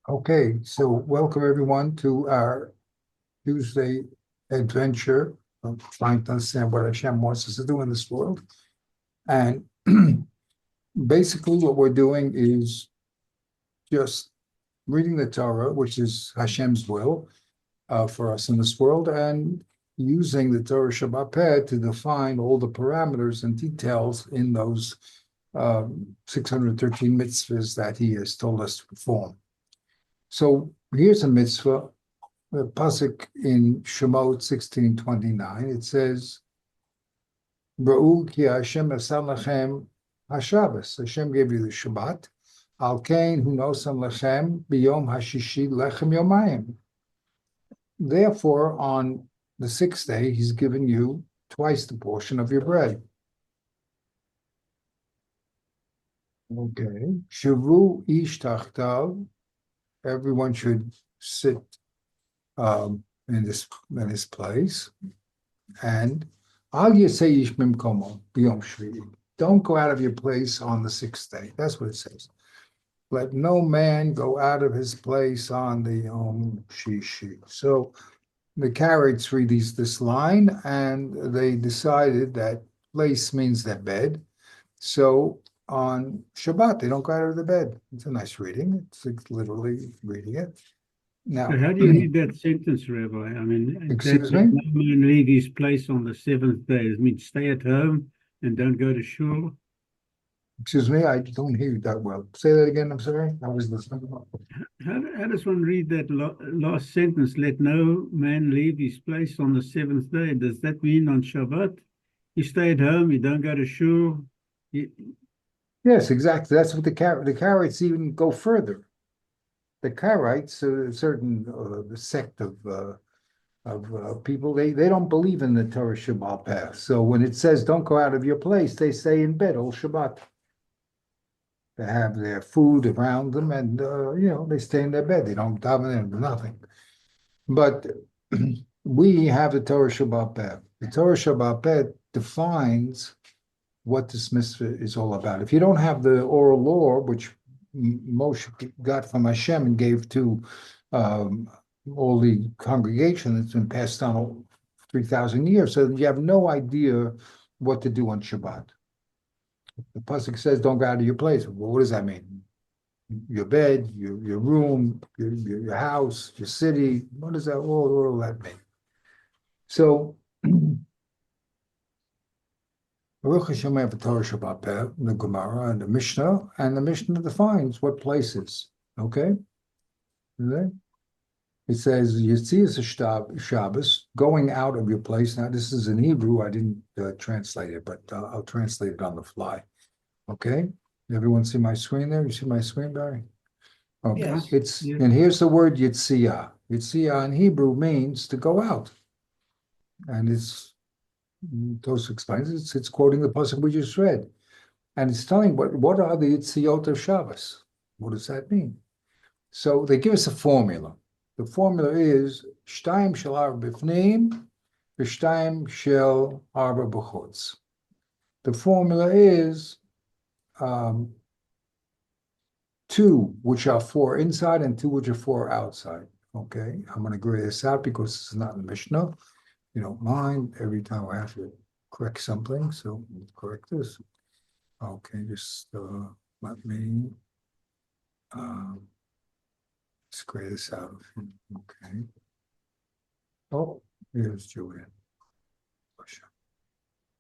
Okay, so welcome everyone to our Tuesday adventure of trying to understand what Hashem wants us to do in this world. And basically what we're doing is just reading the Torah, which is Hashem's will for us in this world, and using the Torah Shabbat Peh to define all the parameters and details in those 613 mitzvahs that he has told us to perform. So here's a mitzvah, the pasuk in Shemot 16:29. It says, "Ra'u ki Hashem asam lachem hashabbos." Hashem gave you the Shabbat. Al kain hu nosam lachem biyom hashishi lechem yomayim. Therefore, on the sixth day, He's given you twice the portion of your bread. Okay. Shavu ish tachtav. Everyone should sit in his place. And Al Yasei Ish Mimkomo B'Yom Shvi'i. Don't go out of your place on the sixth day. That's what it says. Let no man go out of his place on the Yom Shishi. So the Karaites read this line, and they decided that place means their bed. So on Shabbat, they don't go out of the bed. It's a nice reading. It's literally reading it. Now, So how do you read that sentence, Rabbi? I mean, excuse me? no man leave his place on the seventh day. It means stay at home and don't go to shul. Excuse me, I don't hear you that well. Say that again, I'm sorry. I was listening. How does one read that last sentence? Let no man leave his place on the seventh day. Does that mean on Shabbat you stay at home, you don't go to shul? Yes, exactly. That's what the Karaites even go further. The Karaites, a certain sect of people, they don't believe in the Torah Shabbat path. So when it says don't go out of your place, they stay in bed all Shabbat. They have their food around them, and they stay in their bed. They don't daven and nothing. But we have the Torah Shabbat path. The Torah Shabbat path defines what this mitzvah is all about. If you don't have the oral law, which Moshe got from Hashem and gave to all the congregation that's been passed down 3,000 years, so you have no idea what to do on Shabbat. The pasuk says, "Don't go out of your place." Well, what does that mean? Your bed, your room, your house, your city. What does that all that mean? So, Baruch Hashem, we have the Torah Shabbat Peh, the Gemara, and the Mishnah defines what places. Okay? It says, Yetzias Shabbos, going out of your place. Now, this is in Hebrew. I didn't translate it, but I'll translate it on the fly. Okay? Everyone see my screen there? You see my screen, Barry? Okay. Yes. And here's the word Yetziyah. Yetziyah in Hebrew means to go out. And Tosfos explains it's quoting the pasuk we just read. And it's telling what are the Yitziyot of Shabbos? What does that mean? So they give us a formula. The formula is Shtayim shel arba b'fnim, v'shtayim shel arba b'chutz. The formula is 2 which are 4 inside and 2 which are 4 outside. Okay, I'm going to grade this out because this is not in the Mishnah. You don't mind every time I have to correct something, so we'll correct this. Okay, just let me let's grade this out. Okay. Oh, here's Julian.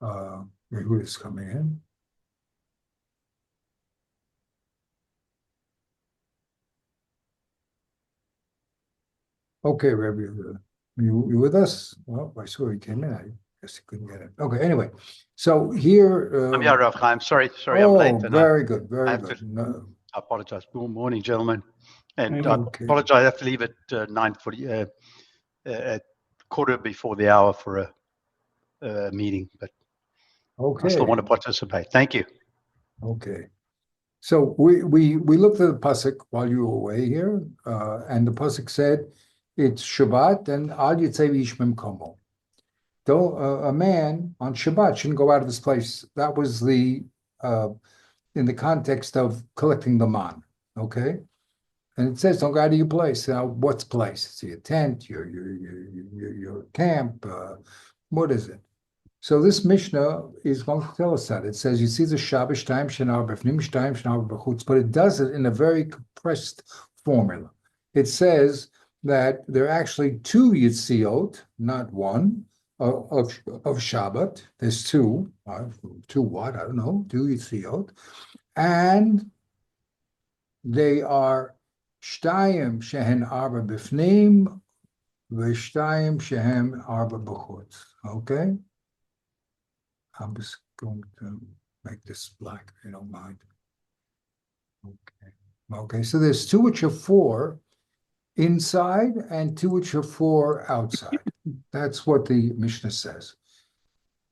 Who is coming in? Okay, Rabbi, you with us? Well, I saw he came in. I guess he couldn't get it. Okay, anyway. So here... I'm here, Rav Chaim. Sorry, I'm late. Very good, very good. I apologize. Good morning, gentlemen. And I apologize, I have to leave at 9:40, at quarter before the hour for a meeting, but I still want to participate. Thank you. Okay. So we looked at the pasuk while you were away here, and the pasuk said it's Shabbat and Al Yitzei Ish Mimkomo. Though a man on Shabbat shouldn't go out of his place. That was in the context of collecting the man. Okay. And it says, don't go out of your place. Now, what's place? It's your tent, your camp. What is it? So this Mishnah is going to tell us that. It says, you see the Shabbat time shenar b'fnim time shenar b'chutz, but it does it in a very compressed formula. It says that there are actually two Yitziot, not one, of Shabbat. There's two. Two what? I don't know. Two Yitziot. And they are Shtayim shehen arba b'fnim v'shtayim shehen arba b'chutz. Okay? I'm just going to make this black, if you don't mind. Okay. Okay, so there's two which are four inside and two which are four outside. That's what the Mishnah says.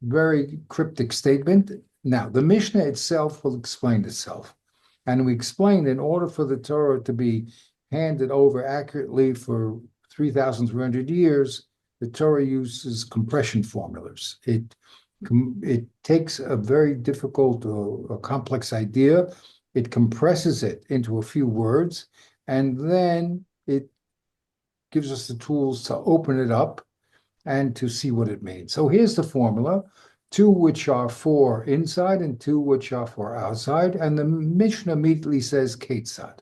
Very cryptic statement. Now, the Mishnah itself will explain itself. And we explained in order for the Torah to be handed over accurately for 3,300 years, the Torah uses compression formulas. It takes a very difficult or complex idea, it compresses it into a few words, and then it gives us the tools to open it up and to see what it means. So here's the formula, two which are for inside and two which are for outside, and the Mishnah immediately says Ketzad.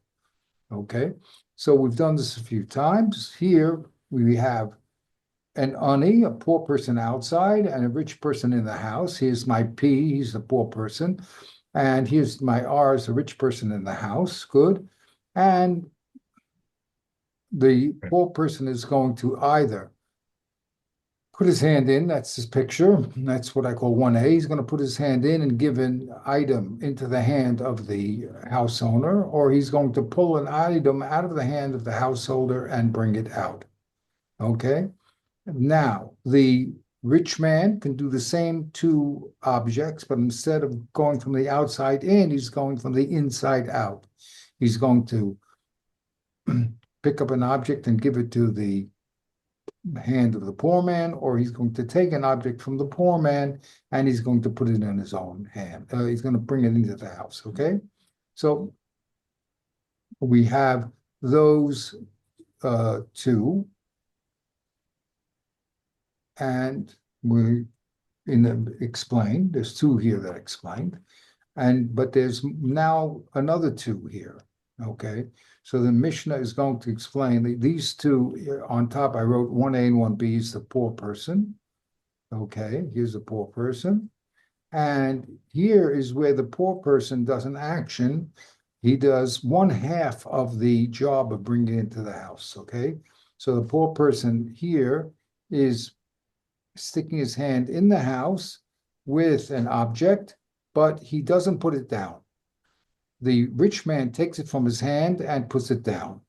Okay, so we've done this a few times. Here we have an ani, a poor person outside, and a rich person in the house. Here's my P, he's the poor person. And here's my R, is the rich person in the house. Good. And the poor person is going to either put his hand in, that's his picture, that's what I call 1A. He's going to put his hand in and give an item into the hand of the house owner, or he's going to pull an item out of the hand of the householder and bring it out. Okay? Now, the rich man can do the same two objects, but instead of going from the outside in, he's going from the inside out. He's going to pick up an object and give it to the hand of the poor man, or he's going to take an object from the poor man and he's going to put it in his own hand. He's going to bring it into the house, okay? So we have those two. And we explained, there's two here that explained, but there's now another two here, okay? So the Mishnah is going to explain these two on top. I wrote 1A and 1B is the poor person, okay? Here's the poor person. And here is where the poor person does an action. He does one half of the job of bringing it into the house, okay? So the poor person here is sticking his hand in the house with an object, but he doesn't put it down. The rich man takes it from his hand and puts it down.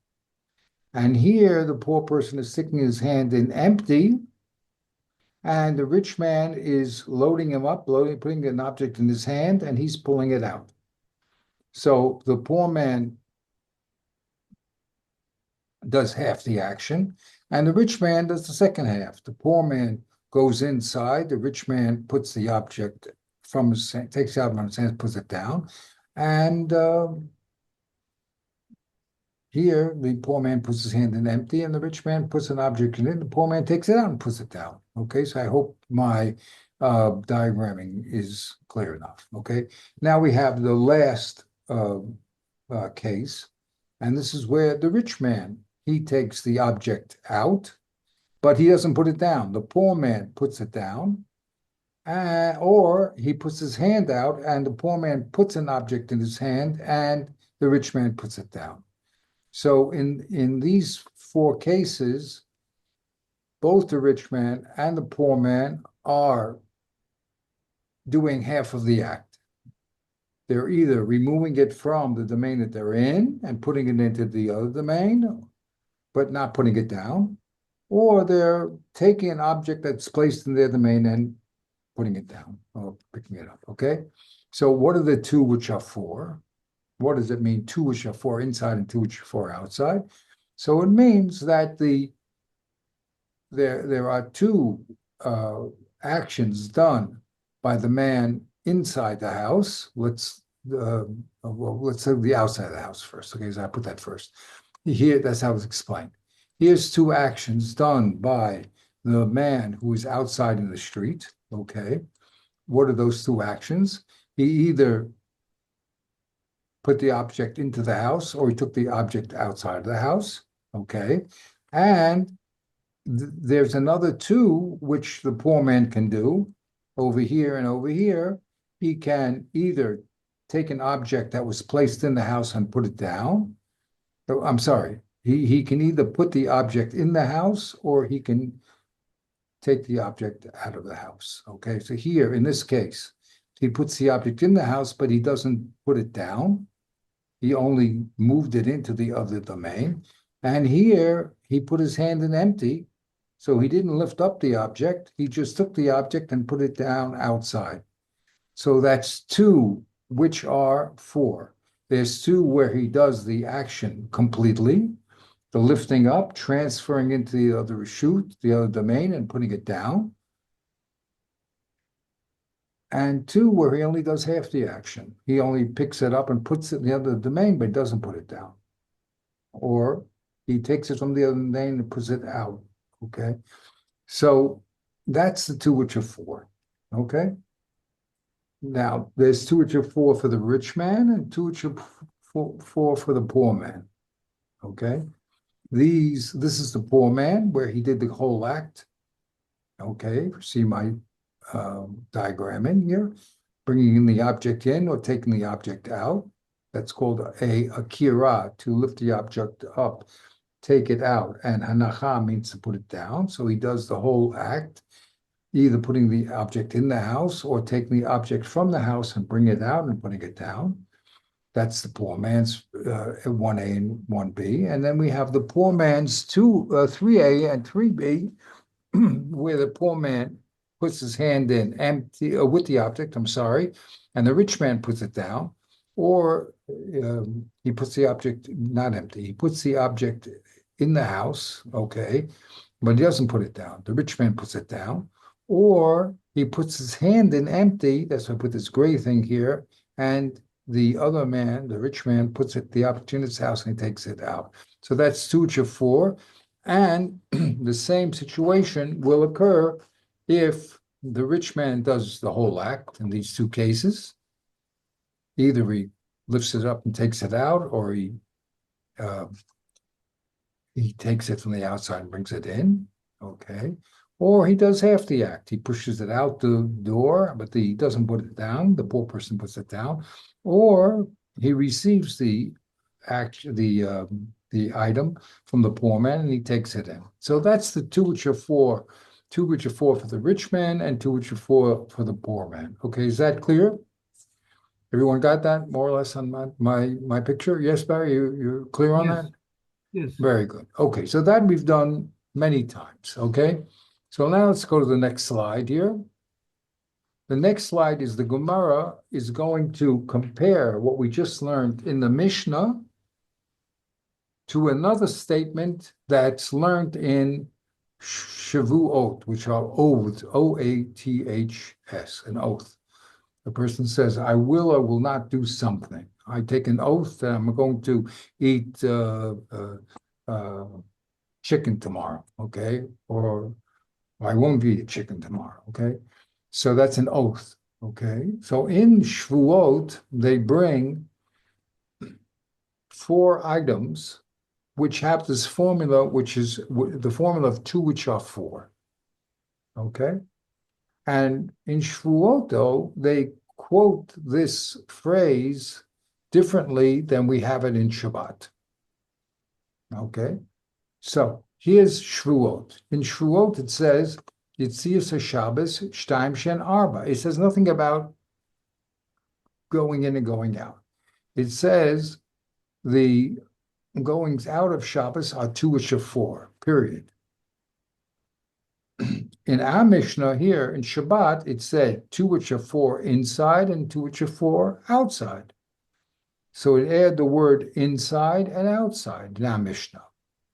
And here the poor person is sticking his hand in empty, and the rich man is loading him up, putting an object in his hand, and he's pulling it out. So the poor man does half the action, and the rich man does the second half. The poor man goes inside, the rich man puts the object from his hand, takes it out from his hand, puts it down, and here the poor man puts his hand in empty, and the rich man puts an object in it. The poor man takes it out and puts it down. Okay, so I hope my diagramming is clear enough. Okay, now we have the last case, and this is where the rich man, he takes the object out, but he doesn't put it down. The poor man puts it down, or he puts his hand out, and the poor man puts an object in his hand, and the rich man puts it down. So in these four cases, both the rich man and the poor man are doing half of the act. They're either removing it from the domain that they're in and putting it into the other domain, but not putting it down, or they're taking an object that's placed in their domain and putting it down or picking it up, okay? So what are the two which are for? What does it mean, two which are for inside and two which are for outside? So it means that there are two actions done by the man inside the house. Let's say the outside of the house first, okay, so I put that first. Here, that's how it's explained. Here's two actions done by the man who is outside in the street. Okay. What are those two actions? He either put the object into the house or he took the object outside of the house. Okay. And there's another two which the poor man can do over here and over here. He can either take an object that was placed in the house and put it down. Oh, I'm sorry. He can either put the object in the house or he can take the object out of the house. Okay, so here in this case, he puts the object in the house, but he doesn't put it down. He only moved it into the other domain. And here he put his hand in empty. So he didn't lift up the object. He just took the object and put it down outside. So that's two, which are four. There's two where he does the action completely, the lifting up, transferring into the other shoot, the other domain, and putting it down. And two where he only does half the action. He only picks it up and puts it in the other domain, but doesn't put it down. Or he takes it from the other domain and puts it out. Okay. So that's the two which are four. Okay. Now, there's two which are four for the rich man and two which are four for the poor man. Okay. This is the poor man where he did the whole act. Okay. See my diagram in here, bringing in the object in or taking the object out. That's called a akira, to lift the object up, take it out. And hanacha means to put it down. So he does the whole act, either putting the object in the house or taking the object from the house and bring it out and putting it down. That's the poor man's 1A and 1B. And then we have the poor man's 3A and 3B, where the poor man puts his hand in empty with the object, I'm sorry, and the rich man puts it down, or he puts the object not empty. He puts the object in the house, okay, but he doesn't put it down. The rich man puts it down, or he puts his hand in empty. That's why I put this gray thing here, and the other man, the rich man, puts the object in his house and he takes it out. So that's two which are four, and the same situation will occur if the rich man does the whole act in these two cases. Either he lifts it up and takes it out, or he takes it from the outside and brings it in, okay? Or he does half the act. He pushes it out the door, but he doesn't put it down. The poor person puts it down. Or he receives the item from the poor man and he takes it in. So that's the two which are four for the rich man and two which are four for the poor man. Okay, is that clear? Everyone got that more or less on my picture? Yes, Barry, you're clear on that? Yes. Very good. Okay, so that we've done many times. Okay, so now let's go to the next slide here. The next slide is the Gemara is going to compare what we just learned in the Mishnah to another statement that's learned in Shavuot, which are oaths, O-A-T-H-S, an oath. The person says, I will or will not do something. I take an oath that I'm going to eat chicken tomorrow, okay? Or I won't eat chicken tomorrow, okay? So that's an oath, okay? So in Shavuot, they bring 4 items which have this formula, which is the formula of 2 which are 4, okay? And in Shavuot, though, they quote this phrase differently than we have it in Shabbat. Okay? So here's Shavuot. In Shavuot, it says, Yitzias HaShabbos, Shtaim Shen Arba. It says nothing about going in and going out. It says the goings out of Shabbos are 2 which are 4, period. In our Mishnah here in Shabbat, it said 2 which are 4 inside and 2 which are 4 outside. So it added the word inside and outside in our Mishnah.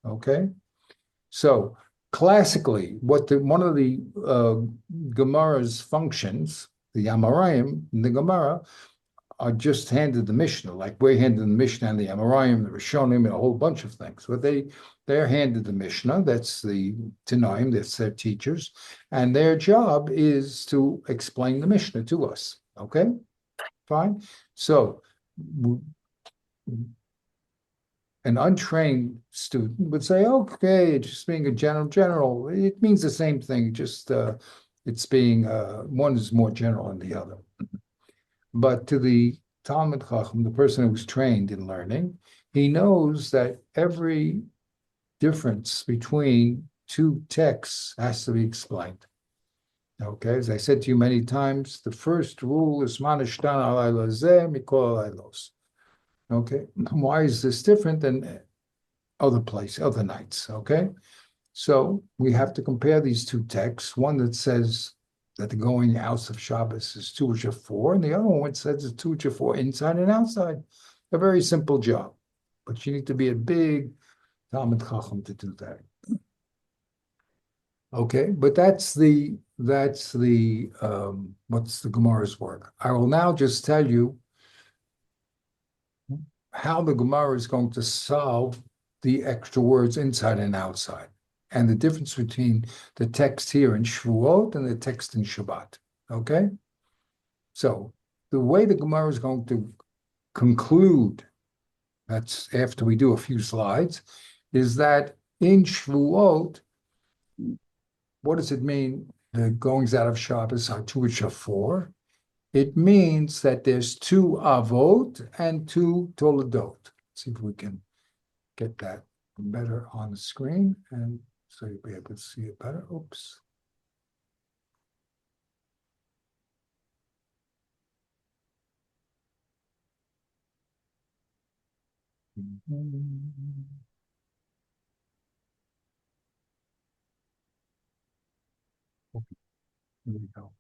Okay? So classically, one of the Gemara's functions, the Amoraim in the Gemara, are just handed the Mishnah, like we're handed the Mishnah and the Amoraim, the Rishonim, and a whole bunch of things. But they're handed the Mishnah, that's the Tanaim, that's their teachers, and their job is to explain the Mishnah to us. Okay, fine. So an untrained student would say, okay, just being a general, it means the same thing, just it's being, one is more general than the other. But to the Talmud Chacham, the person who's trained in learning, he knows that every difference between two texts has to be explained. Okay, as I said to you many times, the first rule is manishtan alayla zeh mikol alaylos. Okay, why is this different than other nights? Okay, so we have to compare these two texts. One that says that the going out of Shabbos is 2 and the other one says it's 2 inside and outside. A very simple job, but you need to be a big Talmud Chacham to do that. Okay, but that's the what's the Gemara's work. I will now just tell you how the Gemara is going to solve the extra words inside and outside, and the difference between the text here in Shavuot and the text in Shabbat. Okay, so the way the Gemara is going to conclude, that's after we do a few slides, is that in Shavuot, what does it mean? The goings out of Shabbos are 2 It means that there's 2 avot and 2 toledot. Let's see if we can get that better on the screen, and so you'll be able to see it better. Oops. Here we go.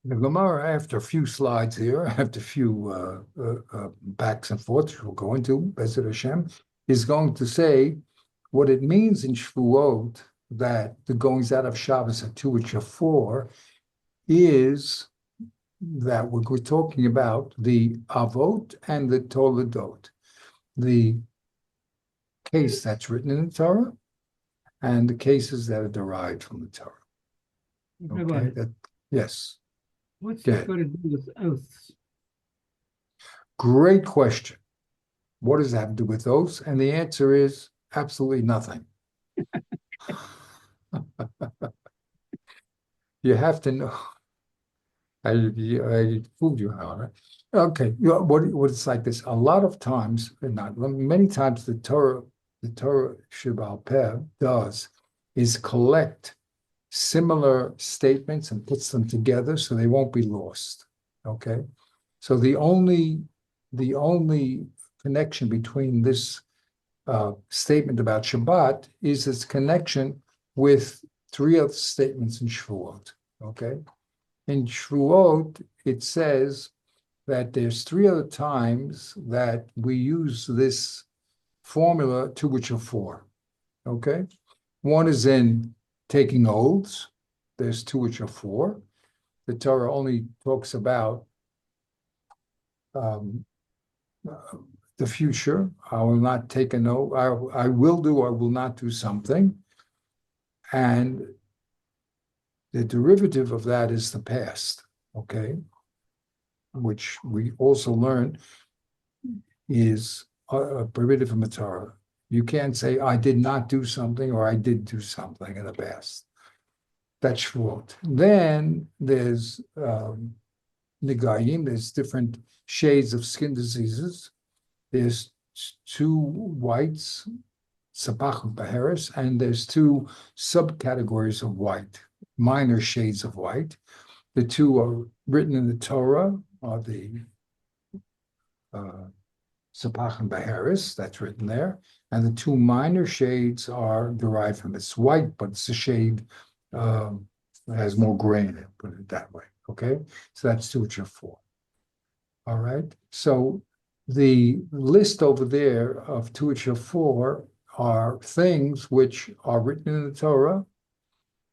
The Gemara, after a few slides here, after a few backs and forths we'll go into, Bezrat Hashem, is going to say what it means in Shavuot that the goings out of Shabbos at 2 is that we're talking about the Avot and the Toledot, the case that's written in the Torah and the cases that are derived from the Torah. Okay, yes. What's that got to do with oaths? Great question. What does that have to do with oaths? And the answer is absolutely nothing. You have to know. I fooled you, Howard. Okay, what it's like this. A lot of times, not many times, the Torah Sheba'al Peh does is collect similar statements and puts them together so they won't be lost. Okay, so the only connection between this statement about Shabbat is its connection with 3 other statements in Shavuot. Okay, in Shavuot it says that there's 3 other times that we use this formula 2 Okay, one is in taking oaths. There's 2 The Torah only talks about the future. I will not take an oath. I will do or will not do something. And the derivative of that is the past, okay? Which we also learn is a derivative from the Torah. You can't say, I did not do something or I did do something in the past. That's Shavuot. Then there's Nigayim, there's different shades of skin diseases. There's 2 whites, Sapach and Baharis, and there's 2 subcategories of white, minor shades of white. The 2 are written in the Torah, are the Sapach and Baharis, that's written there, and the 2 minor shades are derived from it's white, but it's a shade that has more gray in it, put it that way. Okay, so that's 2 All right, so the list over there of 2 are things which are written in the Torah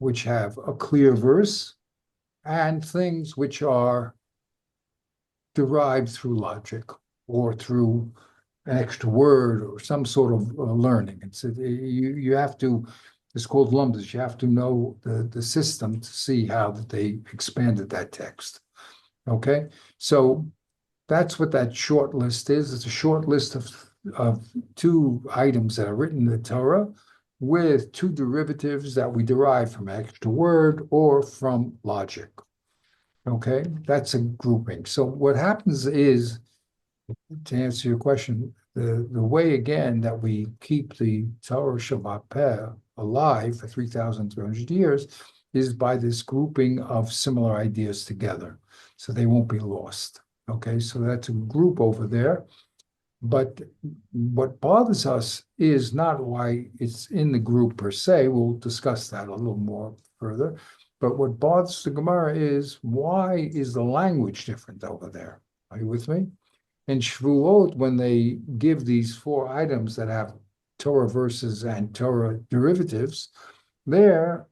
which have a clear verse, and things which are derived through logic or through an extra word or some sort of learning. You have to. It's called lumbus. You have to know the system to see how that they expanded that text. Okay, so that's what that short list is. It's a short list of two items that are written in the Torah with two derivatives that we derive from an extra word or from logic. Okay, that's a grouping. So what happens is, to answer your question, the way again that we keep the Torah Shabbat Peh alive for 3,300 years is by this grouping of similar ideas together, so they won't be lost. Okay, so that's a group over there. But what bothers us is not why it's in the group per se. We'll discuss that a little more further. But what bothers the Gemara is, why is the language different over there? Are you with me? In Shavuot, when they give these four items that have Torah verses and Torah derivatives, there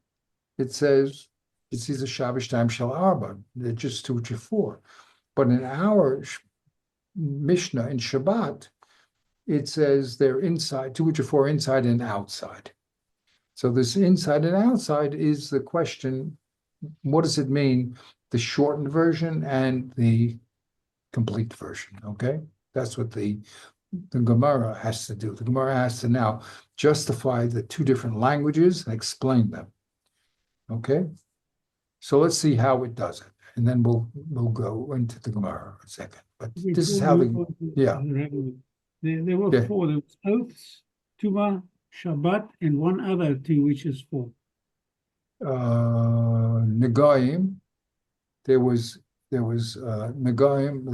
it says it's either Shabbos time Shel Arba. They're just two to four. But in our Mishnah in Shabbat, it says they're inside, two to four inside and outside. So this inside and outside is the question, what does it mean, the shortened version and the complete version, okay? That's what the Gemara has to do. The Gemara has to now justify the two different languages and explain them, okay? So let's see how it does it, and then we'll go into the Gemara in a second. But this is how yeah. There were four. There was oaths, Tuma, Shabbat, and one other thing, which is four. Nagayim. There was Nagayim,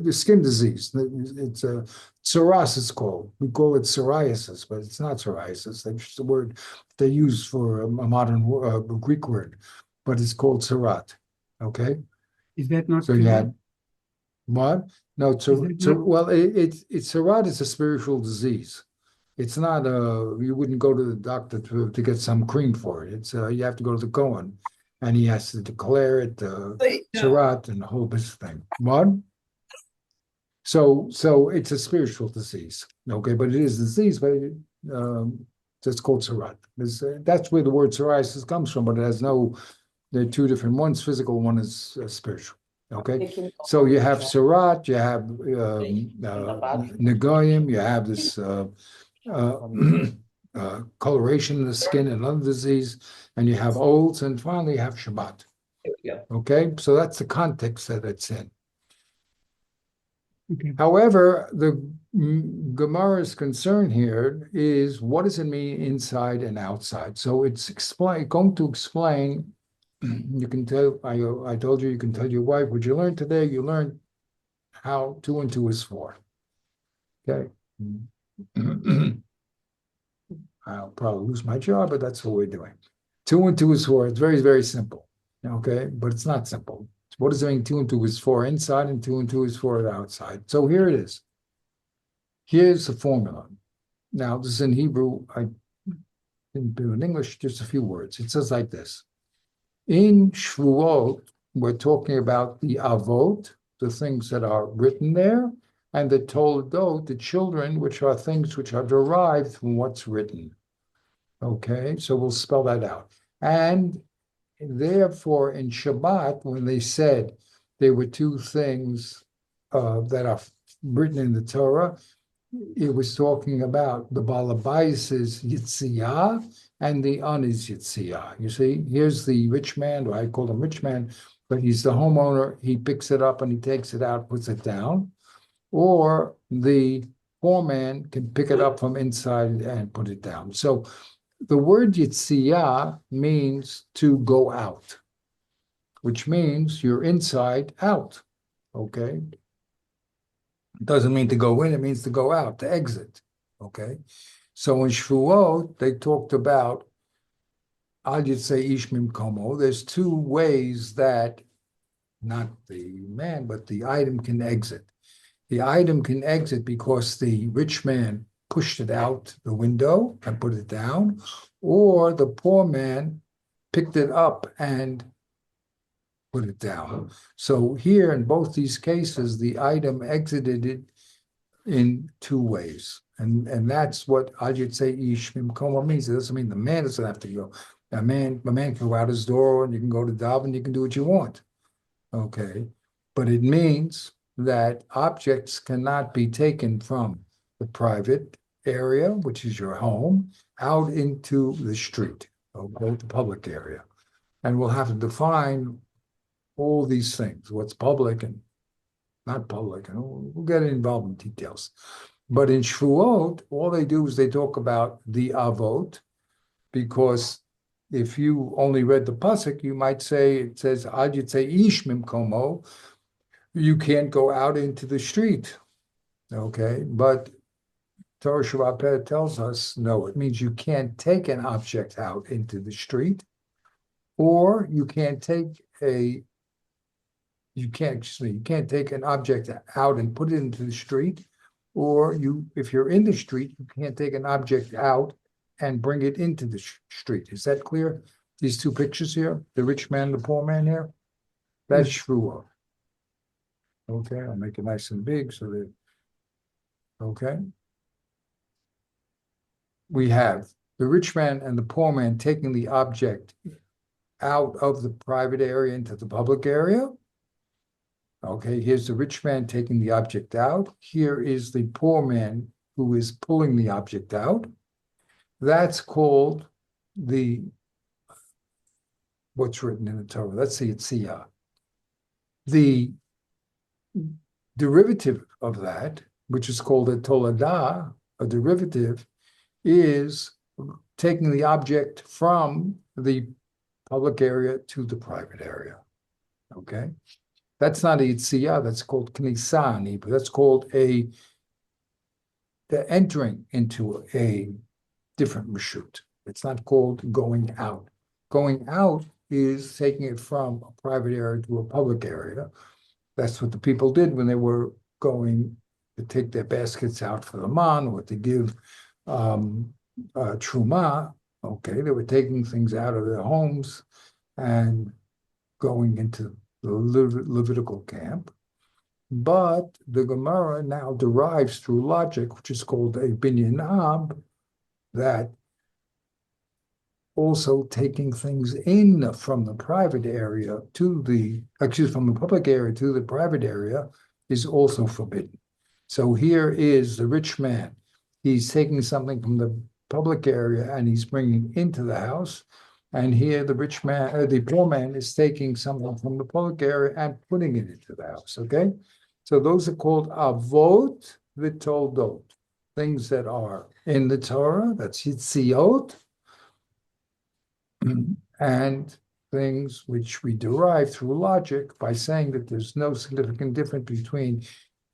the skin disease. It's psoriasis. It's called. We call it psoriasis, but it's not psoriasis. That's just a word they use for a modern Greek word, but it's called psorat. Okay. Is that not so? You had what? No, well, it's psorat is a spiritual disease. It's not you wouldn't go to the doctor to get some cream for it. It's you have to go to the Kohen, and he has to declare it Shabbat and the whole business thing. What? So it's a spiritual disease, okay? But it is a disease, but it's called Shabbat. That's where the word psoriasis comes from, but it has no. There are two different ones: physical, one is spiritual. Okay, so you have Shabbat, you have Nagoyim, you have this coloration of the skin, another disease, and you have olds, and finally you have Shabbat. Okay, so that's the context that it's in. Okay. However, the Gemara's concern here is, what does it mean inside and outside? So it's going to explain. You can tell, I told you can tell your wife what you learned today. You learned how 2 and 2 is 4. Okay. I'll probably lose my job, but that's what we're doing. 2 and 2 is 4. It's very, very simple. Okay, but it's not simple. What does it mean 2 and 2 is 4 inside and 2 and 2 is 4 outside? So here it is. Here's the formula. Now, this is in Hebrew. I didn't do it in English, just a few words. It says like this. In Shavuot, we're talking about the avot, the things that are written there, and the toldot, the children, which are things which are derived from what's written. Okay, so we'll spell that out. And therefore, in Shabbat, when they said there were two things that are written in the Torah, it was talking about the Balabais' Yitziyah and the Un is Yitziyah. You see, here's the rich man, or I call him rich man, but he's the homeowner. He picks it up and he takes it out, puts it down. Or the poor man can pick it up from inside and put it down. So the word Yitziyah means to go out, which means you're inside out, okay? It doesn't mean to go in, it means to go out, to exit, okay? So in Shavuot, they talked about, I'll just say Ish Mimkomo, there's two ways that, not the man, but the item can exit. The item can exit because the rich man pushed it out the window and put it down, or the poor man picked it up and put it down. So here in both these cases, the item exited it in two ways. And that's what Ajit say ish mimkoma means. It doesn't mean the man doesn't have to go. A man can go out his door and you can go to daven and you can do what you want. Okay. But it means that objects cannot be taken from the private area, which is your home, out into the street, okay, the public area. And we'll have to define all these things, what's public and not public, and we'll get involved in details. But in Shvuot, all they do is they talk about the avot, because if you only read the pasuk, you might say it says Ajit say ish mimkomo, you can't go out into the street. Okay, but Torah Shabbat Peh tells us no, it means you can't take an object out into the street, or you can't take you can't take an object out and put it into the street, or if you're in the street, you can't take an object out and bring it into the street. Is that clear? These two pictures here, the rich man, the poor man here, that's Shvuah. Okay, I'll make it nice and big so that, okay. We have the rich man and the poor man taking the object out of the private area into the public area. Okay, here's the rich man taking the object out. Here is the poor man who is pulling the object out. That's called what's written in the Torah. Let's see, it's the derivative of that, which is called a toladah, a derivative, is taking the object from the public area to the private area. Okay, that's not a yitziyah, that's called knisah in Hebrew. That's called the entering into a different reshut. It's not called going out. Going out is taking it from a private area to a public area. That's what the people did when they were going to take their baskets out for the man or to give truma. Okay, they were taking things out of their homes and going into the Levitical camp. But the Gemara now derives through logic, which is called a binyan ab, that also taking things in from the private area from the public area to the private area is also forbidden. So here is the rich man. He's taking something from the public area and he's bringing into the house. And here the poor man is taking something from the public area and putting it into the house, okay? So those are called avot v'toldot, things that are in the Torah, that's yitziot, and things which we derive through logic by saying that there's no significant difference between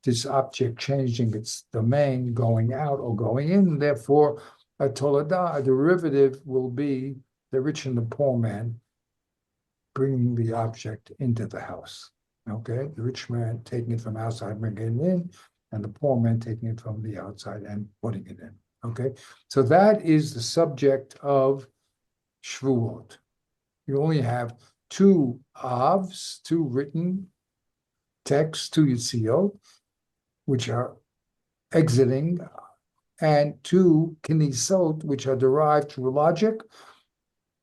this object changing its domain, going out or going in. Therefore, a toladah, a derivative, will be the rich and the poor man bringing the object into the house. Okay, the rich man taking it from outside, bringing it in, and the poor man taking it from the outside and putting it in. Okay, so that is the subject of Shvuot. You only have two avs, two written texts, two yitziot, which are exiting, and two knisot, which are derived through logic,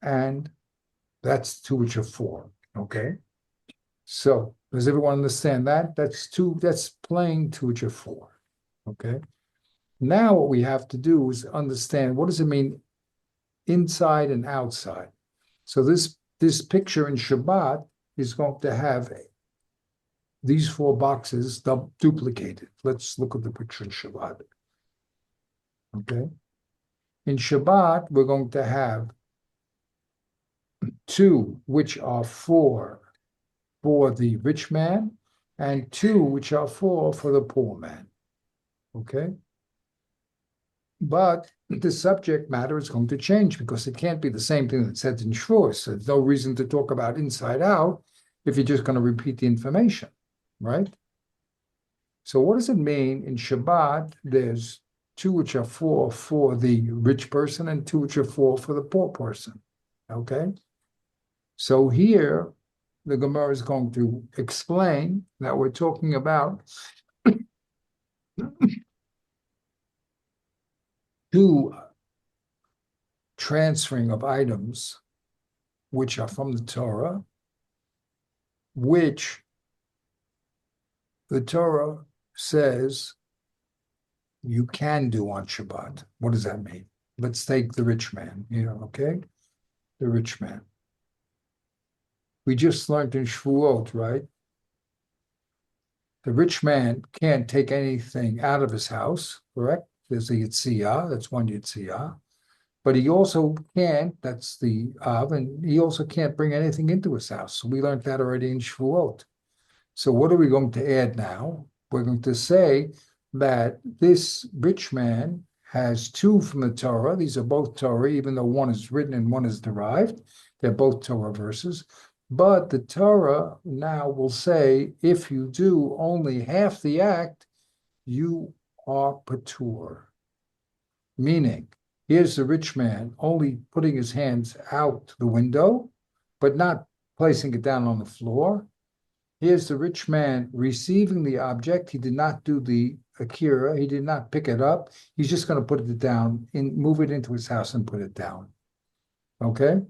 and that's two which are four. Okay, so does everyone understand that? That's plain two which are four. Okay, now what we have to do is understand what does it mean inside and outside. So this picture in Shabbat is going to have these four boxes duplicated. Let's look at the picture in Shabbat. Okay. In Shabbat, we're going to have two which are for the rich man and two which are for the poor man. Okay. But the subject matter is going to change because it can't be the same thing that said in Shavuos. So there's no reason to talk about inside out if you're just going to repeat the information, right? So what does it mean in Shabbat? There's two which are for the rich person and two which are for the poor person. Okay? So here, the Gemara is going to explain that we're talking about two transferring of items which are from the Torah, which the Torah says you can do on Shabbat. What does that mean? Let's take the rich man, okay? The rich man. We just learned in Shavuot, right? The rich man can't take anything out of his house, correct? There's a Yitziyah, that's one Yitziyah. But he also can't, that's the Av, and he also can't bring anything into his house. So we learned that already in Shavuot. So what are we going to add now? We're going to say that this rich man has two from the Torah. These are both Torah, even though one is written and one is derived. They're both Torah verses. But the Torah now will say, if you do only half the act, you are patur. Meaning, here's the rich man only putting his hands out the window, but not placing it down on the floor. Here's the rich man receiving the object. He did not do the akira. He did not pick it up. He's just going to put it down, move it into his house and put it down. Okay?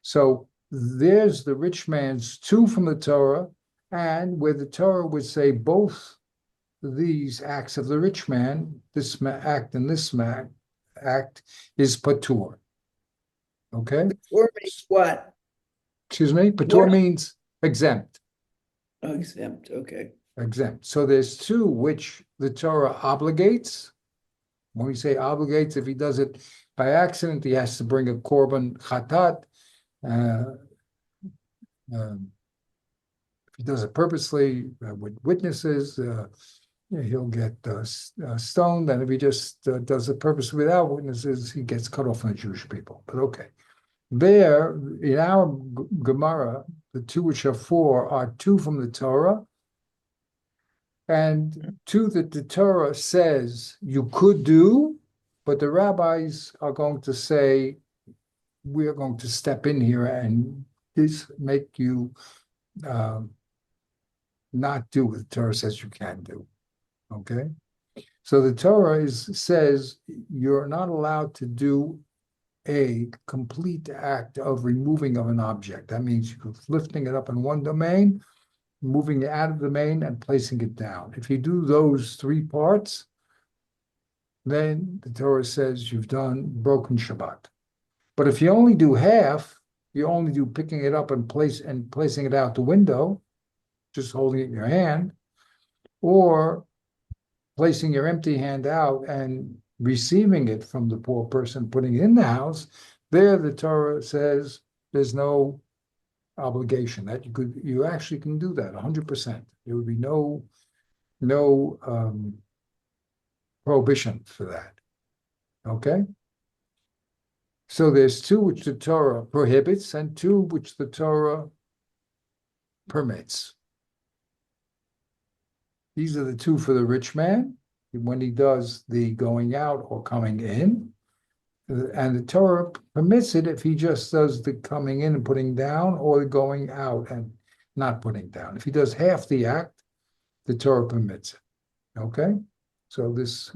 So there's the rich man's two from the Torah, and where the Torah would say both these acts of the rich man, this act and this act, is patur. Okay? Patur means what? Excuse me? Patur means exempt. Oh, exempt, okay. Exempt. So there's two which the Torah obligates. When we say obligates, if he does it by accident, he has to bring a korban chatat. If he does it purposely with witnesses, he'll get stoned. And if he just does it purposely without witnesses, he gets cut off from the Jewish people. But okay. There, in our Gemara, the two which are four are two from the Torah, and two that the Torah says you could do, but the rabbis are going to say, we're going to step in here and make you not do what the Torah says you can do. Okay? So the Torah says you're not allowed to do a complete act of removing of an object. That means you're lifting it up in one domain, moving it out of the domain, and placing it down. If you do those three parts, then the Torah says you've broken Shabbat. But if you only do half, you only do picking it up and placing it out the window, just holding it in your hand, or placing your empty hand out and receiving it from the poor person, putting it in the house, there the Torah says there's no obligation that you actually can do that 100%. There would be no prohibition for that. Okay? So there's two which the Torah prohibits and two which the Torah permits. These are the two for the rich man, when he does the going out or coming in. And the Torah permits it if he just does the coming in and putting down, or the going out and not putting down. If he does half the act, the Torah permits it. Okay? So this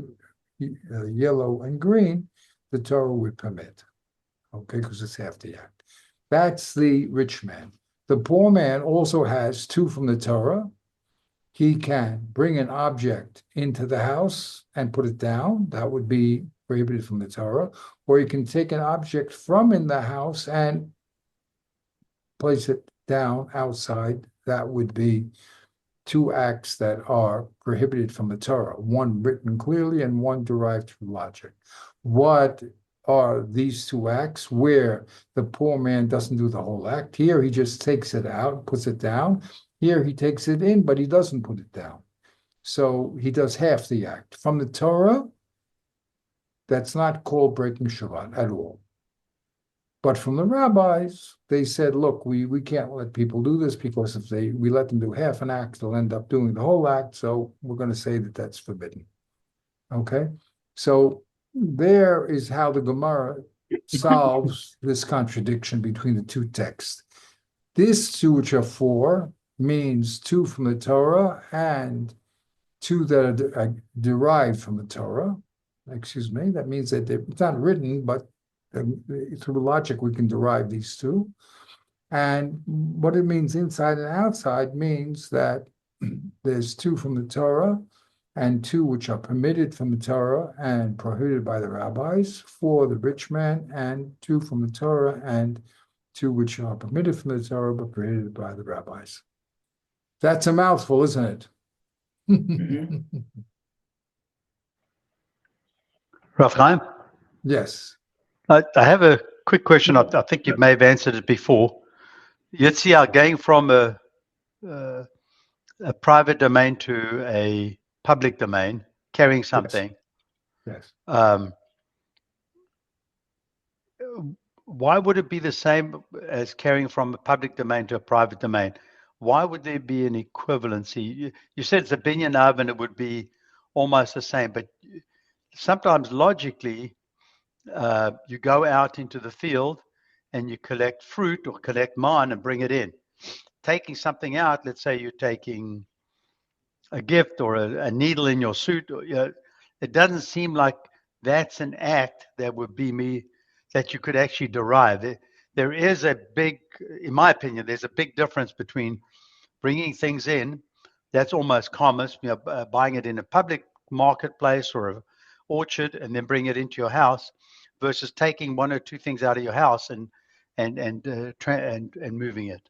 yellow and green, the Torah would permit. Okay? Because it's half the act. That's the rich man. The poor man also has two from the Torah. He can bring an object into the house and put it down. That would be prohibited from the Torah. Or he can take an object from in the house and place it down outside. That would be two acts that are prohibited from the Torah, one written clearly and one derived through logic. What are these two acts where the poor man doesn't do the whole act? Here he just takes it out, puts it down. Here he takes it in, but he doesn't put it down. So he does half the act. From the Torah, that's not called breaking Shabbat at all. But from the rabbis, they said, look, we can't let people do this because if we let them do half an act, they'll end up doing the whole act. So we're going to say that that's forbidden. Okay? So there is how the Gemara solves this contradiction between the two texts. This two which are four means two from the Torah and two that are derived from the Torah. Excuse me, that means that it's not written, but through logic we can derive these two. And what it means inside and outside means that there's two from the Torah and two which are permitted from the Torah and prohibited by the rabbis for the rich man, and two from the Torah and two which are permitted from the Torah but prohibited by the rabbis. That's a mouthful, isn't it? Rav Chaim? Yes. I have a quick question. I think you may have answered it before. Yitzhak, going from a private domain to a public domain, carrying something. Yes. Why would it be the same as carrying from a public domain to a private domain? Why would there be an equivalency? You said it's a binyan av and it would be almost the same, but sometimes logically, you go out into the field and you collect fruit or collect mine and bring it in. Taking something out, let's say you're taking a gift or a needle in your suit, it doesn't seem like that's an act that would be that you could actually derive. There is a big, in my opinion, there's a big difference between bringing things in, that's almost commerce, buying it in a public marketplace or an orchard and then bring it into your house, versus taking one or two things out of your house and moving it.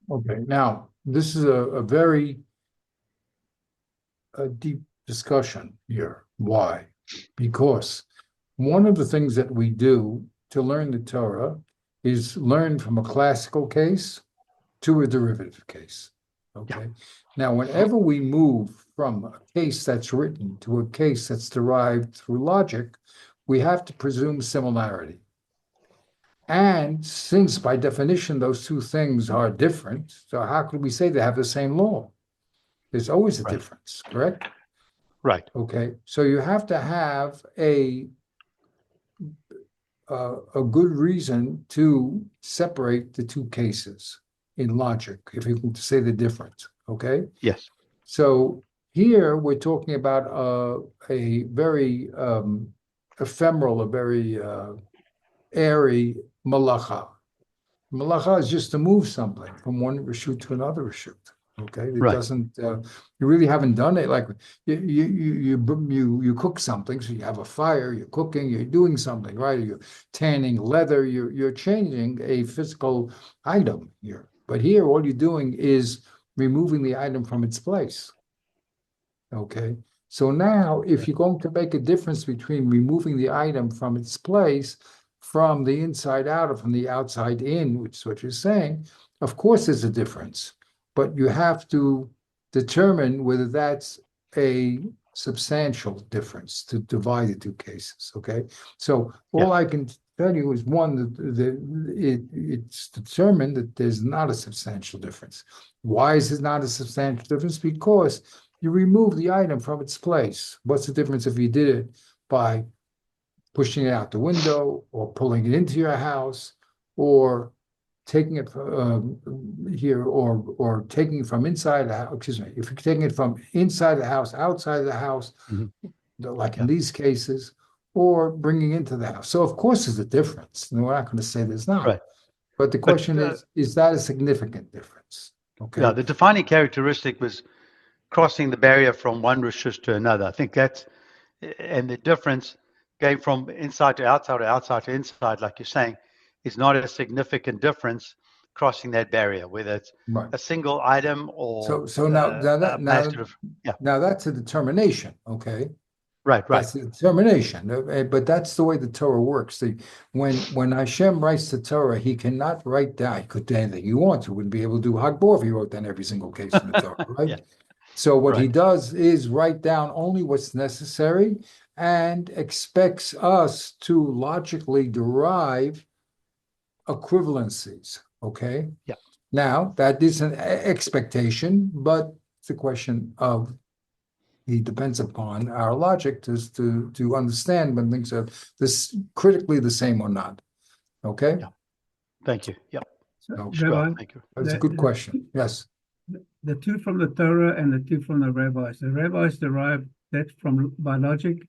Okay, now this is a very deep discussion here. Why? Because one of the things that we do to learn the Torah is learn from a classical case to a derivative case. Okay. Yeah. Now, whenever we move from a case that's written to a case that's derived through logic, we have to presume similarity. And since by definition those two things are different, so how could we say they have the same law? There's always a difference, correct? Right. Okay. So you have to have a good reason to separate the two cases in logic, if you can say the difference. Okay. Yes. So here we're talking about a very ephemeral, a very airy malacha. Malacha is just to move something from one reshut to another reshut. Okay, it doesn't. You really haven't done it. Like you cook something, so you have a fire. You're cooking. You're doing something, right? You're tanning leather. You're changing a physical item here. But here, all you're doing is removing the item from its place. Okay. So now, if you're going to make a difference between removing the item from its place, from the inside out or from the outside in, which is what you're saying, of course there's a difference. But you have to determine whether that's a substantial difference to divide the two cases, okay? So all I can tell you is, one, that it's determined that there's not a substantial difference. Why is it not a substantial difference? Because you remove the item from its place. What's the difference if you did it by pushing it out the window or pulling it into your house or taking it here or taking it from inside the house? Excuse me, if you're taking it from inside the house, outside the house, like in these cases, or bringing into the house. So of course there's a difference. And we're not going to say there's not. Right. But the question is that a significant difference? Okay. Yeah, the defining characteristic was crossing the barrier from one rishus to another. I think that's, and the difference going from inside to outside or outside to inside, like you're saying, is not a significant difference crossing that barrier, whether it's a single item or now that's a determination, okay? Right. That's a determination, but that's the way the Torah works. When Hashem writes the Torah, he cannot write down, he could do anything he wants. He wouldn't be able to do Hagbor if he wrote down every single case in the Torah, right? So what he does is write down only what's necessary and expects us to logically derive equivalencies, okay? Yeah. Now, that is an expectation, but it's a question of he depends upon our logic to understand when things are this critically the same or not. Okay? Yeah. Thank you. Yep. So, No, Rabbi, Thank you. That's a good question. Yes. the two from the Torah and the two from the rabbis derive that from by logic.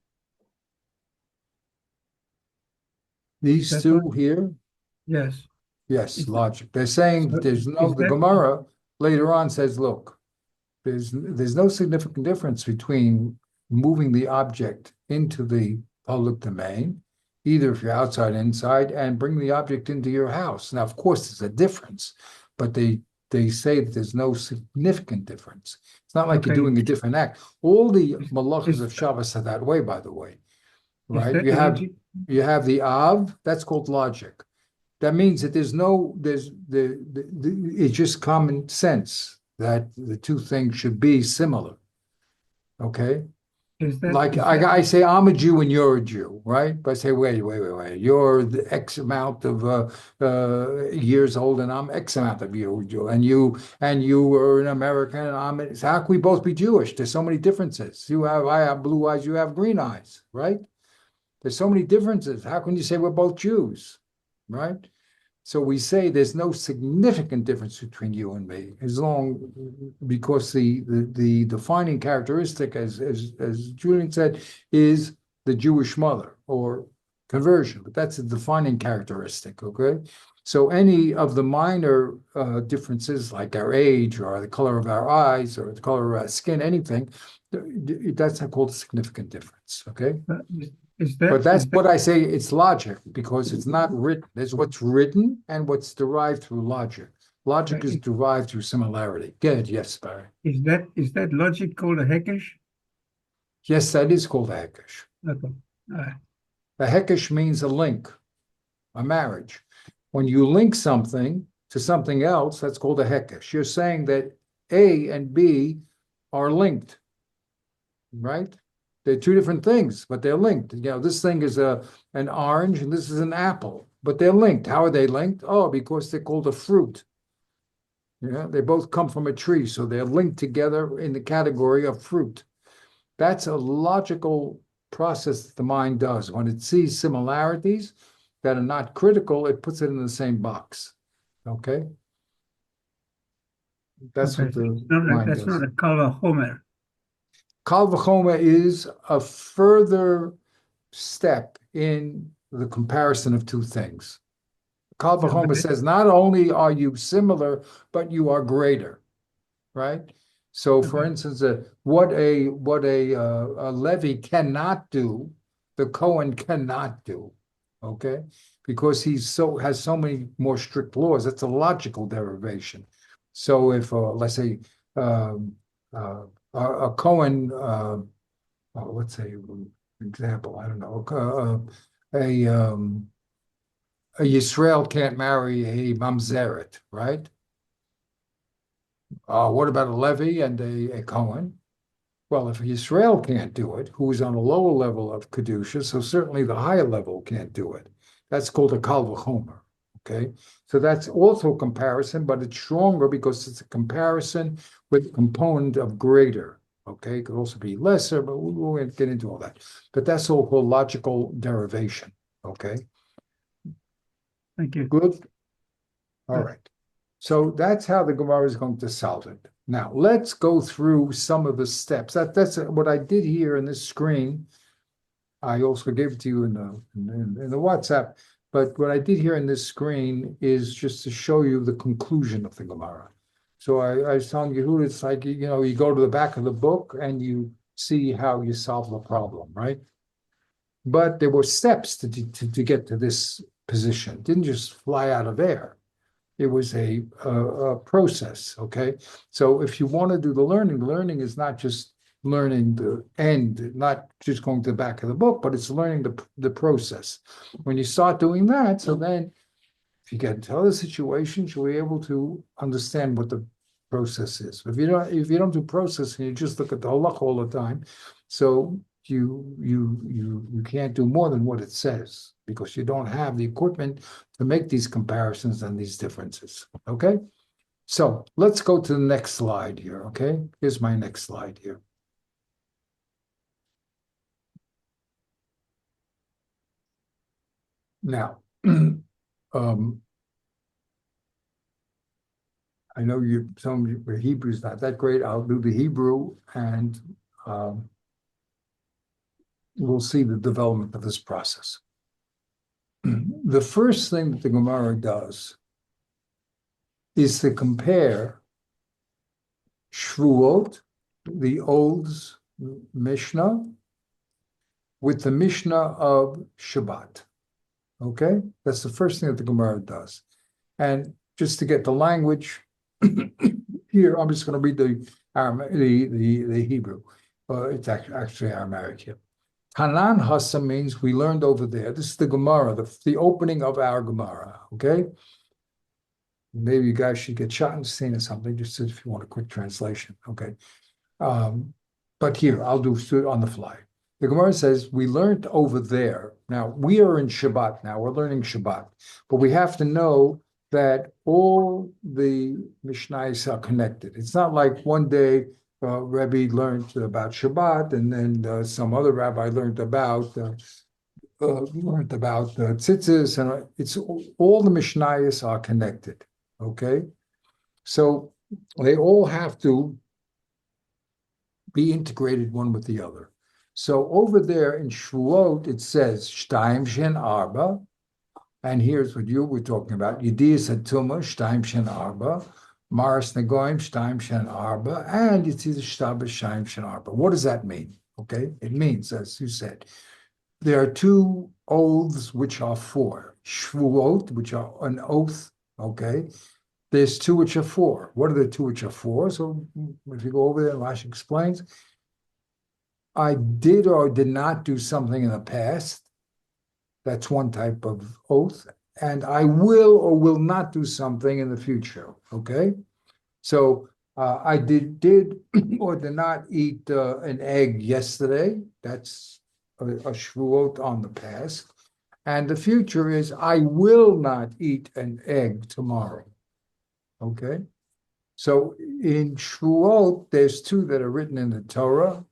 These That's two right. here, Yes. yes, Is- logic. They're saying so there's no, is the that- Gemara later on says, look, there's no significant difference between moving the object into the public domain, either if you're outside, inside, and bring the object into your house. Now, of course, there's a difference, but they say that there's no significant difference. It's not like you're Okay. doing a different act. All the Is- malachas is- of Shabbos are that way, by the way, Is right? that logic? You have the Av, that's called logic. That means that it's just common sense that the two things should be similar. Okay? Is that Like is that- I say, I'm a Jew and you're a Jew, right? But I say, wait. You're the X amount of years old, and I'm X amount of years old, and you were an American, and I'm. So how can we both be Jewish? There's so many differences. I have blue eyes, you have green eyes, right? There's so many differences. How can you say we're both Jews, right? So we say there's no significant difference between you and me, because the defining characteristic, as Julian said, is the Jewish mother or conversion. But that's a defining characteristic. Okay, so any of the minor differences, like our age or the color of our eyes or the color of our skin, anything, that's called a significant difference. Okay. But that's what I say, it's logic, because it's not written. There's what's written and what's derived through logic. Logic is derived through similarity. Good, yes, Barry. Is that logic called a hekesh? Yes, that is called a hekesh. Okay. A hekesh means a link, a marriage. When you link something to something else, that's called a hekesh. You're saying that A and B are linked, right? They're two different things, but they're linked. This thing is an orange and this is an apple, but they're linked. How are they linked? Oh, because they're called a fruit. They both come from a tree, so they're linked together in the category of fruit. That's a logical process that the mind does. When it sees similarities that are not critical, it puts it in the same box. Okay? That's what the mind that's does. not a kal vachomer. Kal vachomer is a further step in the comparison of two things. Kal vachomer says not only are you similar, but you are greater, right? So, for instance, what a Levi cannot do, the Cohen cannot do, okay? Because has so many more strict laws. That's a logical derivation. So, if let's say a Cohen, let's say example, I don't know, a Yisrael can't marry a Mamzeret, right? What about a Levi and a Cohen? Well, if Yisrael can't do it, who's on a lower level of Kedusha, so certainly the higher level can't do it. That's called a Kal Vachomer, okay? So that's also a comparison, but it's stronger because it's a comparison with a component of greater, okay? It could also be lesser, but we won't get into all that. But that's all called logical derivation, okay? Thank you. Good? All right. So that's how the Gemara is going to solve it. Now, let's go through some of the steps. That's what I did here in this screen. I also gave it to you in the WhatsApp. But what I did here in this screen is just to show you the conclusion of the Gemara. So I was telling you who it's like, you go to the back of the book and you see how you solve the problem, right? But there were steps to get to this position. It didn't just fly out of air. It was a process, okay? So if you want to do the learning is not just learning the end, not just going to the back of the book, but it's learning the process. When you start doing that, so then if you get into other situations, you'll be able to understand what the process is. If you don't do process and you just look at the halakha all the time, so you can't do more than what it says, because you don't have the equipment to make these comparisons and these differences. Okay? So let's go to the next slide here. Okay? Here's my next slide here. Now, I know some of your Hebrew's not that great. I'll do the Hebrew and we'll see the development of this process. The first thing that the Gemara does is to compare Shvuot, the old Mishnah, with the Mishnah of Shabbat. Okay? That's the first thing that the Gemara does. And just to get the language, here, I'm just going to read the Hebrew. It's actually Aramaic here. Hanan Hasa means we learned over there. This is the Gemara, the opening of our Gemara, okay? Maybe you guys should get shot and seen or something, just if you want a quick translation, okay? But here, I'll do it on the fly. The Gemara says, we learned over there. Now, we are in Shabbat now. We're learning Shabbat. But we have to know that all the Mishnayos are connected. It's not like one day Rebbe learned about Shabbat, and then some other rabbi learned about tzitzis, and it's all the Mishnayos are connected. Okay, so they all have to be integrated one with the other. So over there in Shvuot, it says Shtaim Shen Arba, and here's what you were talking about: Yediyas Hatuma Shtaim Shen Arba, Maris Negoim Shtaim Shen Arba, and Yitzis Shtabah Shtaim Shen Arba. What does that mean? Okay, it means, as you said, there are two oaths which are four. Shvuot, which are an oath. Okay, there's two which are four. What are the two which are four? So if you go over there, Rashi explains, I did or did not do something in the past. That's one type of oath. And I will or will not do something in the future. Okay? So I did or did not eat an egg yesterday. That's a shvuot on the past. And the future is I will not eat an egg tomorrow. Okay? So in shvuot, there's two that are written in the Torah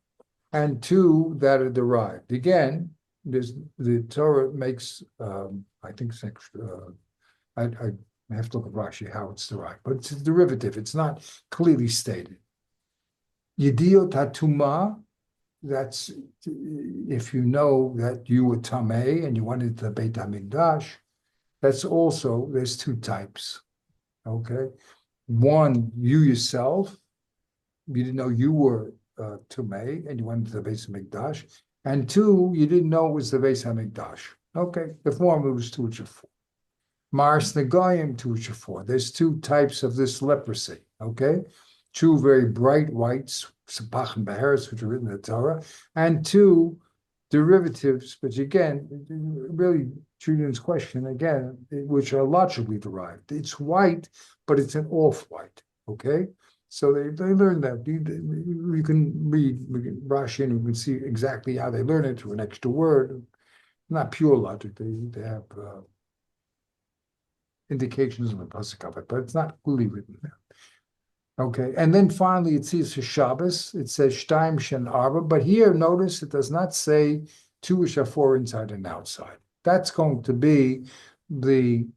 and two that are derived. Again, the Torah makes, I think, I have to look at Rashi how it's derived, but it's a derivative. It's not clearly stated. Yediot Hatuma, that's if you know that you were Tameh and you went into the Beit HaMikdash, that's also, there's two types, okay? One, you yourself, you didn't know you were Tameh and you went into the Beit HaMikdash. And two, you didn't know it was the Beis HaMikdash. Okay, the former was two which are four. Mars Negoyim, two which are four. There's two types of this leprosy, okay? Two very bright whites, Sapach and Beheres, which are written in the Torah, and two derivatives, which again, really, Julian's question again, which are logically derived. It's white, but it's an off-white, okay? So they learn that. You can read Rashi and you can see exactly how they learn it through an extra word. Not pure logic. They have indications in the pasuk of it, but it's not clearly written there. Okay, and then finally it says for Shabbos, it says Shtaim Shen Arba, but here notice it does not say two which are four inside and outside. That's going to be the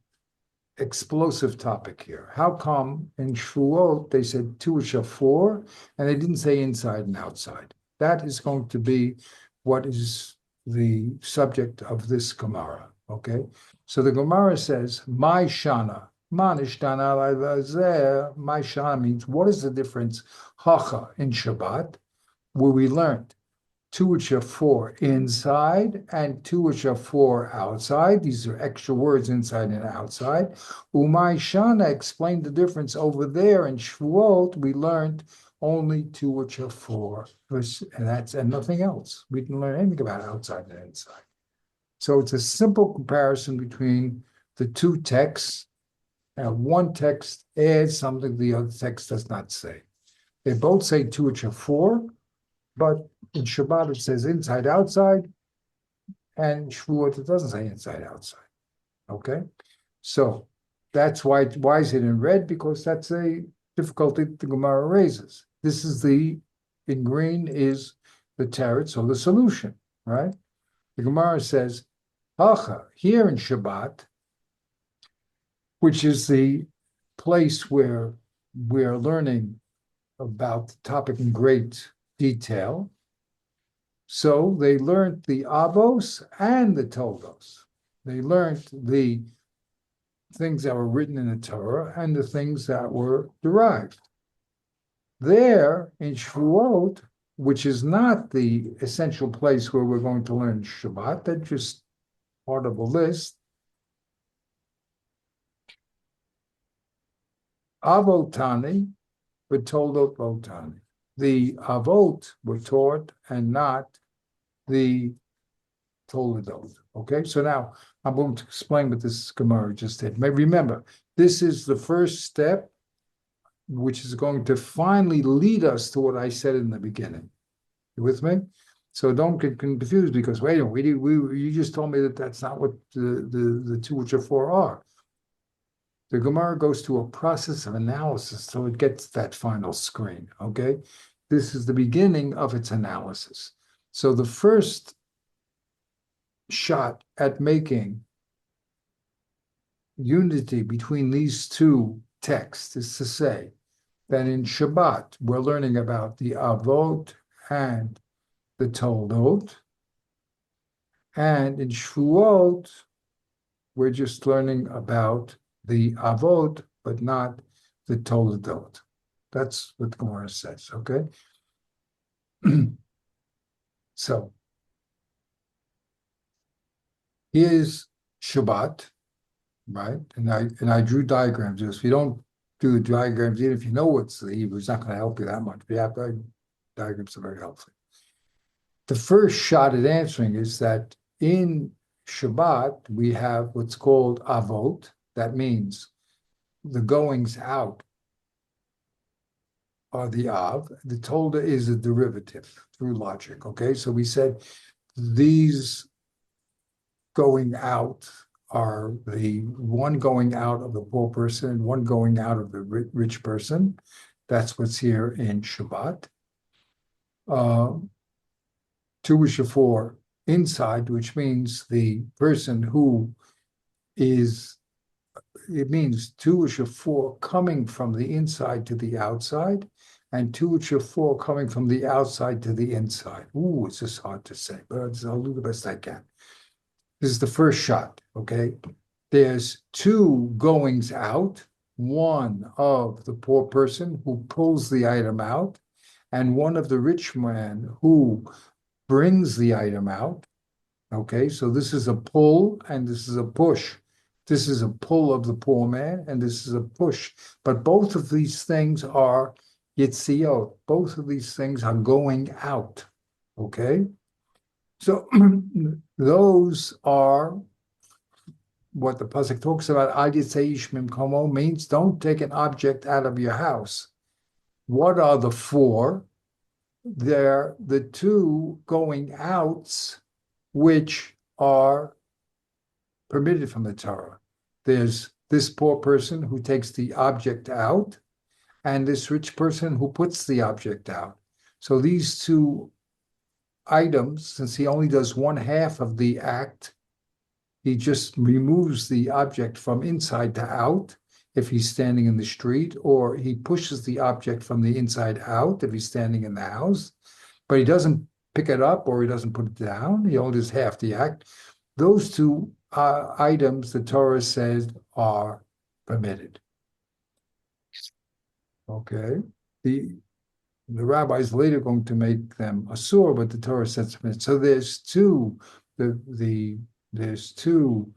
explosive topic here. How come in Shvuot they said two which are four and they didn't say inside and outside? That is going to be what is the subject of this Gemara. Okay, so the Gemara says, "My shana, manishtana la'azeh." My shana means what is the difference? Hacha in Shabbat, where we learned two which are four inside and two which are four outside. These are extra words, inside and outside. Umay Shana explained the difference over there in Shvuot. We learned only two which are four, and nothing else. We didn't learn anything about outside and inside. So it's a simple comparison between the two texts. And one text adds something the other text does not say. They both say two which are four, but in Shabbat it says inside, outside, and in Shvuot it doesn't say inside, outside. Okay? So that's why is it in red? Because that's a difficulty the Gemara raises. This is in green is the teretz, or the solution, right? The Gemara says, Hacha, here in Shabbat, which is the place where we're learning about the topic in great detail. So they learned the Avos and the Toldos. They learned the things that were written in the Torah and the things that were derived. There in Shavuot, which is not the essential place where we're going to learn Shabbat, that's just part of a list. Avotani, V'toldot Votani. The Avot were taught and not the Toledot. Okay, so now I'm going to explain what this Gemara just did. Remember, this is the first step, which is going to finally lead us to what I said in the beginning. You with me? So don't get confused because wait a minute, you just told me that that's not what the two which are four are. The Gemara goes through a process of analysis till it gets that final screen. Okay, this is the beginning of its analysis. So the first shot at making unity between these two texts is to say that in Shabbat we're learning about the Avot and the Toldot, and in Shavuot we're just learning about the Avot, but not the Toledot. That's what Gemara says, okay? So, here's Shabbat, right? And I drew diagrams. If you don't do the diagrams, even if you know what's the Hebrew, it's not going to help you that much. But yeah, diagrams are very helpful. The first shot at answering is that in Shabbat, we have what's called Avot. That means the goings out are the Av. The Tolda is a derivative through logic, okay? So we said these going out are the one going out of the poor person and one going out of the rich person. That's what's here in Shabbat. Two is for inside, which means the person who is, it means two is for coming from the inside to the outside, and two is for coming from the outside to the inside. Ooh, it's just hard to say, but I'll do the best I can. This is the first shot, okay? There's two goings out, one of the poor person who pulls the item out, and one of the rich man who brings the item out, okay? So this is a pull and this is a push. This is a pull of the poor man and this is a push. But both of these things are yitziot. Both of these things are going out, okay? So those are what the pasuk talks about. Ad yitzei mim komo means don't take an object out of your house. What are the four? They're the two going outs which are permitted from the Torah. There's this poor person who takes the object out and this rich person who puts the object out. So these two items, since he only does one half of the act, he just removes the object from inside to out if he's standing in the street, or he pushes the object from the inside out if he's standing in the house, but he doesn't pick it up or he doesn't put it down. He only does half the act. Those two items, the Torah says, are permitted. Okay. The rabbi's later going to make them asur, but the Torah says permitted. So there's two. There's two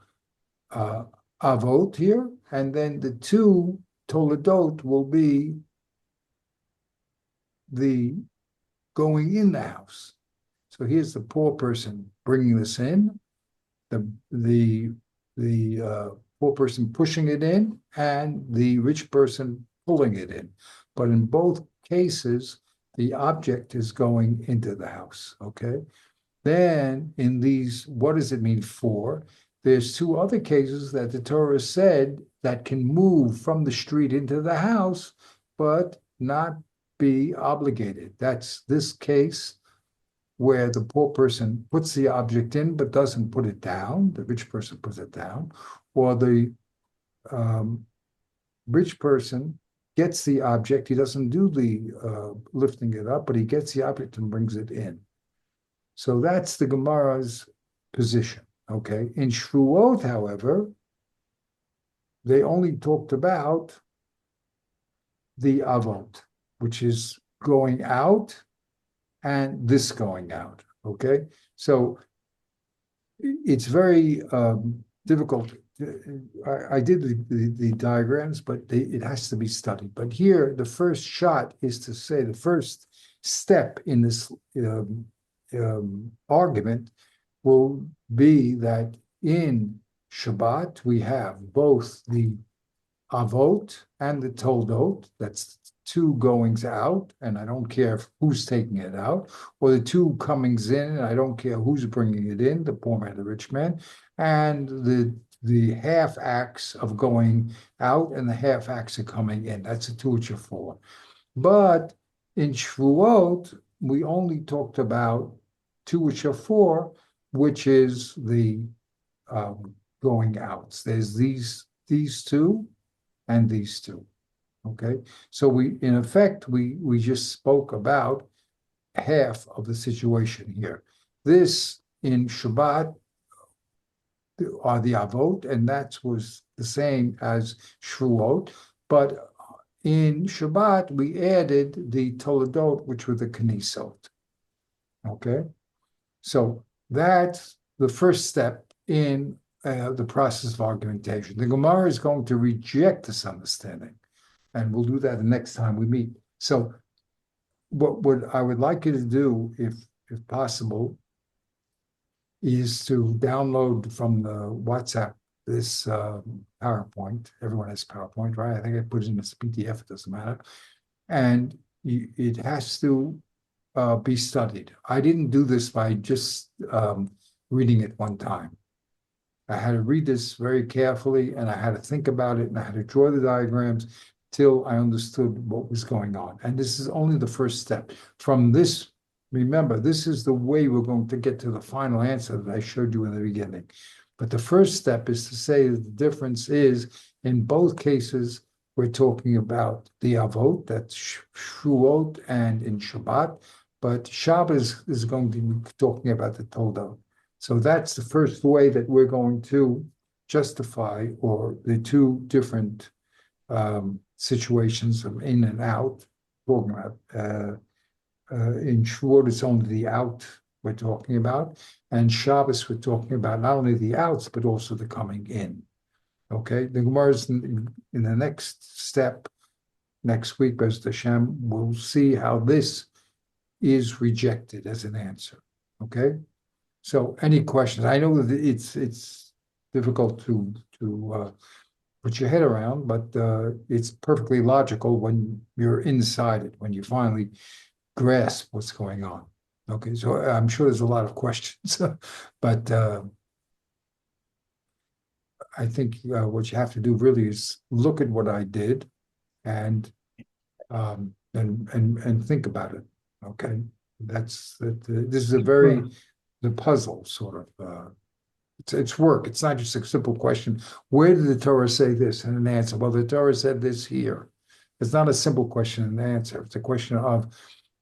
avot here, and then the two toledot will be the going in the house. So here's the poor person bringing this in, the poor person pushing it in, and the rich person pulling it in. But in both cases, the object is going into the house, okay? Then in these, what does it mean for? There's two other cases that the Torah said that can move from the street into the house, but not be obligated. That's this case where the poor person puts the object in but doesn't put it down, the rich person puts it down, or the rich person gets the object, he doesn't do the lifting it up, but he gets the object and brings it in. So that's the Gemara's position, okay? In Shvuot, however, they only talked about the Avot, which is going out and this going out, okay? So it's very difficult. I did the diagrams, but it has to be studied. But here, the first shot is to say the first step in this argument will be that in Shabbat we have both the Avot and the Toldot. That's two goings out, and I don't care who's taking it out, or the two comings in, and I don't care who's bringing it in, the poor man, the rich man, and the half acts of going out and the half acts of coming in. That's a two which are four. But in Shvuot, we only talked about two which are four, which is the going outs. There's these two and these two. Okay, so in effect, we just spoke about half of the situation here. This in Shabbat are the Avot, and that was the same as Shvuot, but in Shabbat we added the Toledot, which were the Knesot. Okay, so that's the first step in the process of argumentation. The Gemara is going to reject this understanding, and we'll do that the next time we meet. So what I would like you to do, if possible, is to download from the WhatsApp this PowerPoint. Everyone has PowerPoint, right? I think I put it in as a PDF, it doesn't matter. And it has to be studied. I didn't do this by just reading it one time. I had to read this very carefully, and I had to think about it, and I had to draw the diagrams till I understood what was going on. And this is only the first step. From this, remember, this is the way we're going to get to the final answer that I showed you in the beginning. But the first step is to say that the difference is, in both cases, we're talking about the Avot, that's Shvuot, and in Shabbat, but Shabbos is going to be talking about the Toldot. So that's the first way that we're going to justify, or the two different situations of in and out. Talking about in Shavuot, it's only the out we're talking about, and Shabbos we're talking about not only the outs but also the coming in. Okay, the Gemara is in the next step next week. Bez Hashem, we'll see how this is rejected as an answer. Okay, so any questions? I know that it's difficult to put your head around, but it's perfectly logical when you're inside it, when you finally grasp what's going on. Okay, so I'm sure there's a lot of questions, but I think what you have to do really is look at what I did and think about it. Okay, that's that. This is a very the puzzle sort of. It's work. It's not just a simple question. Where did the Torah say this and an answer? Well, the Torah said this here. It's not a simple question and answer. It's a question of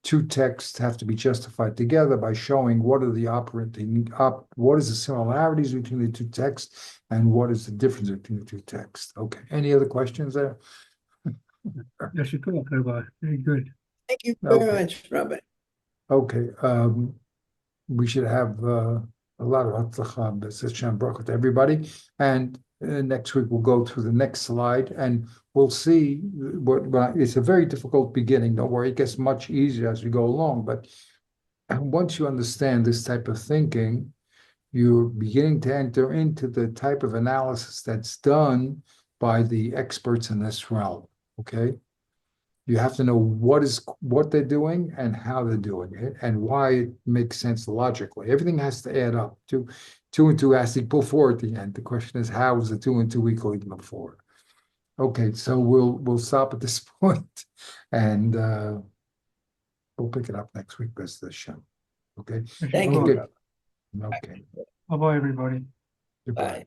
two texts have to be justified together by showing what are the what is the similarities between the two texts and what is the difference between the two texts. Okay. Any other questions there? Yes, Rabbi. Very good. Thank you very much, Robert. Okay. We should have a lot of Hatzlacha, B'Shem Baruch to everybody. And next week we'll go to the next slide and we'll see what it's a very difficult beginning. Don't worry, it gets much easier as we go along. But once you understand this type of thinking, you're beginning to enter into the type of analysis that's done by the experts in this realm. Okay. You have to know what they're doing and how they're doing it and why it makes sense logically. Everything has to add up. Two and two has to equal four at the end. The question is, how is the 2 and 2 equal 4? Okay, so we'll stop at this point and we'll pick it up next week, B'Ezras Hashem. Okay, Thank you. okay, okay. Bye-bye, everybody. Goodbye. Bye.